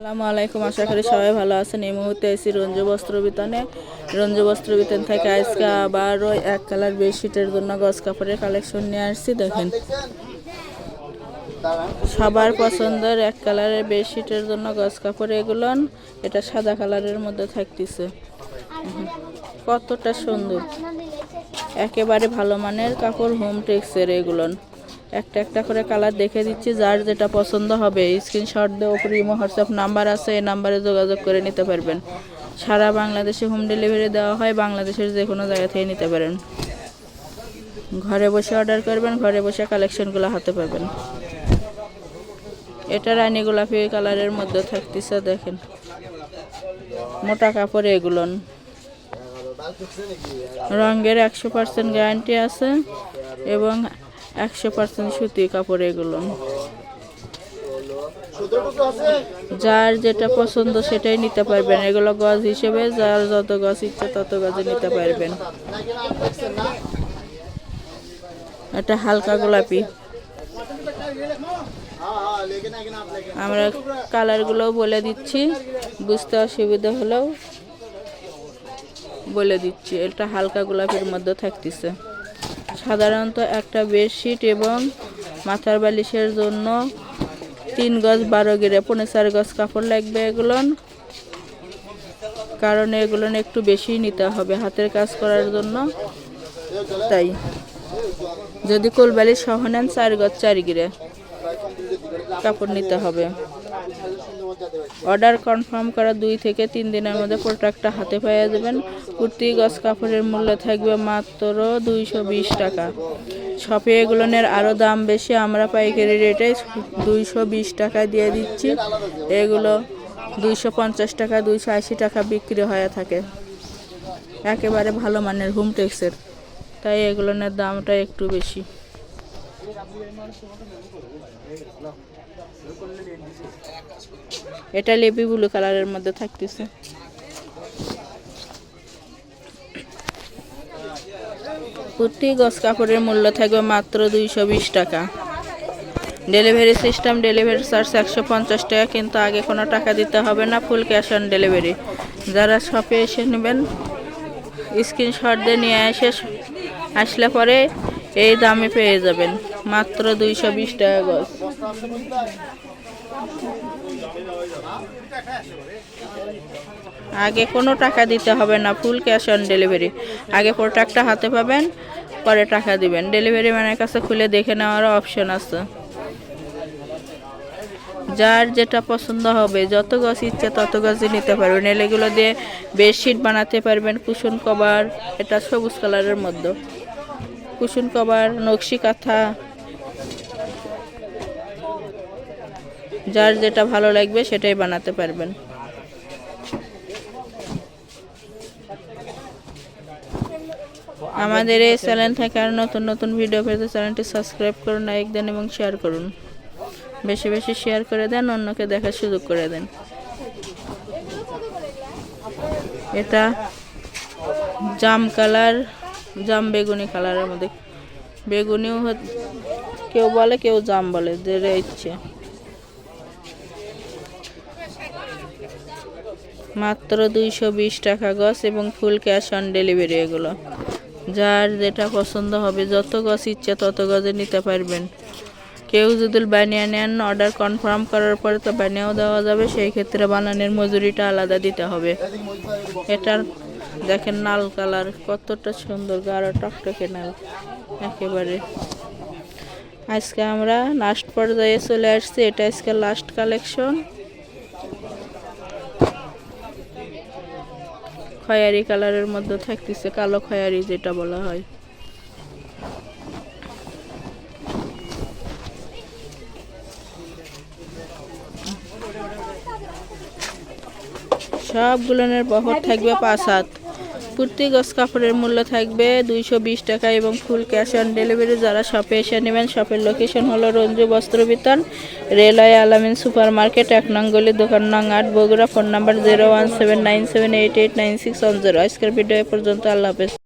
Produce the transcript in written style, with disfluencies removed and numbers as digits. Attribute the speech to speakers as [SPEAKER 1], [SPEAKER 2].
[SPEAKER 1] আসসালামু আলাইকুম, আশা করি সবাই ভালো আছেন। এই মুহূর্তে এসি রঞ্জু বস্ত্র বিতানে। রঞ্জু বস্ত্র বিতান থেকে আজকে আবারও এক কালার বেডশিটের জন্য গজ কাপড়ের কালেকশন নিয়ে আসছি। দেখেন, সবার পছন্দের এক কালারের বেডশিটের জন্য গজ কাপড় এগুলো। এটা সাদা কালারের মধ্যে থাকতেছে, কতটা সুন্দর, একেবারে ভালো মানের কাপড়, হোম টেক্সের এগুলো। একটা একটা করে কালার দেখে দিচ্ছি, যার যেটা পছন্দ হবে স্ক্রিনশট দিয়ে ওপরে ইমো হোয়াটসঅ্যাপ নাম্বার আছে, এই নাম্বারে যোগাযোগ করে নিতে পারবেন। সারা বাংলাদেশে হোম ডেলিভারি দেওয়া হয়, বাংলাদেশের যে কোনো জায়গা থেকে নিতে পারেন। ঘরে বসে অর্ডার করবেন, ঘরে বসে কালেকশনগুলো হাতে পাবেন। এটা রানী গোলাপি কালারের মধ্যে থাকতেছে, দেখেন মোটা কাপড় এগুলো। রঙের 100% গ্যারান্টি আছে এবং 100% সুতি কাপড় এগুলো। যার যেটা পছন্দ সেটাই নিতে পারবেন। এগুলো গজ হিসেবে যার যত গজ ইচ্ছে তত গজে নিতে পারবেন। এটা হালকা গোলাপি। আমরা কালারগুলো বলে দিচ্ছি, বুঝতে অসুবিধা হলেও বলে দিচ্ছি। এটা হালকা গোলাপির মধ্যে থাকতেছে। সাধারণত একটা বেডশিট এবং মাথার বালিশের জন্য 3 গজ 12 গিরে 4.5 গজ কাপড় লাগবে এগুলো, কারণ এগুলো একটু বেশি নিতে হবে হাতের কাজ করার জন্য। তাই যদি কোলবালিশ সহ নেন 4 গজ 4 গিরে কাপড় নিতে হবে। অর্ডার কনফার্ম করা 2 থেকে 3 দিনের মধ্যে প্রোডাক্টটা হাতে পেয়ে যাবেন। প্রতি গজ কাপড়ের মূল্য থাকবে মাত্র 220 টাকা। শপে এগুলোর আরও দাম বেশি, আমরা পাইকারি রেটে 220 টাকা দিয়ে দিচ্ছি। এগুলো 250 টাকা 280 টাকা বিক্রি হয়ে থাকে, একেবারে ভালো মানের হোম টেক্সের, তাই এগুলোর দামটা একটু বেশি। এটা লেবি ব্লু কালারের মধ্যে থাকতেছে। প্রতি গজ কাপড়ের মূল্য থাকবে মাত্র 220 টাকা। ডেলিভারি সিস্টেম, ডেলিভারি চার্জ 150 টাকা, কিন্তু আগে কোনো টাকা দিতে হবে না, ফুল ক্যাশ অন ডেলিভারি। যারা শপে এসে নেবেন স্ক্রিনশট দিয়ে নিয়ে আসলে পরে এই দামে পেয়ে যাবেন, মাত্র 220 টাকা গজ। আগে কোনো টাকা দিতে হবে না, ফুল ক্যাশ অন ডেলিভারি। আগে প্রোডাক্টটা হাতে পাবেন, পরে টাকা দিবেন। ডেলিভারি ম্যানের কাছে খুলে দেখে নেওয়ারও অপশন আছে। যার যেটা পছন্দ হবে, যত গজ ইচ্ছে তত গজে নিতে পারবেন। এগুলো দিয়ে বেডশিট বানাতে পারবেন, কুশন কভার। এটা সবুজ কালারের মধ্যে কুশন কভার, নকশি কাঁথা, যার যেটা ভালো লাগবে সেটাই বানাতে পারবেন। আমাদের এই চ্যানেল থেকে আর নতুন নতুন ভিডিও পেতে চ্যানেলটি সাবস্ক্রাইব করুন, লাইক দেন এবং শেয়ার করুন। বেশি বেশি শেয়ার করে দেন, অন্যকে দেখার সুযোগ করে দেন। এটা জাম কালার, জাম বেগুনি কালারের মধ্যে, বেগুনিও কেউ বলে কেউ জাম বলে, যে ইচ্ছে। মাত্র 220 টাকা গজ এবং ফুল ক্যাশ অন ডেলিভারি। এগুলো যার যেটা পছন্দ হবে, যত গজ ইচ্ছে তত গজে নিতে পারবেন। কেউ যদি বানিয়ে নেন, অর্ডার কনফার্ম করার পরে তো বানিয়েও দেওয়া যাবে, সেই ক্ষেত্রে বানানোর মজুরিটা আলাদা দিতে হবে। এটার দেখেন লাল কালার, কতটা সুন্দর, গাঢ় টকটকে লাল একেবারে। আজকে আমরা লাস্ট পর্যায়ে চলে আসছি, এটা আজকে লাস্ট কালেকশন। খয়েরি কালারের মধ্যে থাকতেছে, কালো খয়েরি যেটা বলা হয়। সবগুলোর বহর থাকবে 5 হাত। প্রতি গজ কাপড়ের মূল্য থাকবে 220 টাকা এবং ফুল ক্যাশ অন ডেলিভারি। যারা শপে এসে নেবেন, শপের লোকেশন হলো রঞ্জু বস্ত্র বিতান, রেলওয়ে আলামিন সুপার মার্কেট, 1 নং গলি, দোকান নং 8, বগুড়া। Phone number 0179788961 0। আজকের ভিডিও এ পর্যন্ত, আল্লাহ হাফেজ।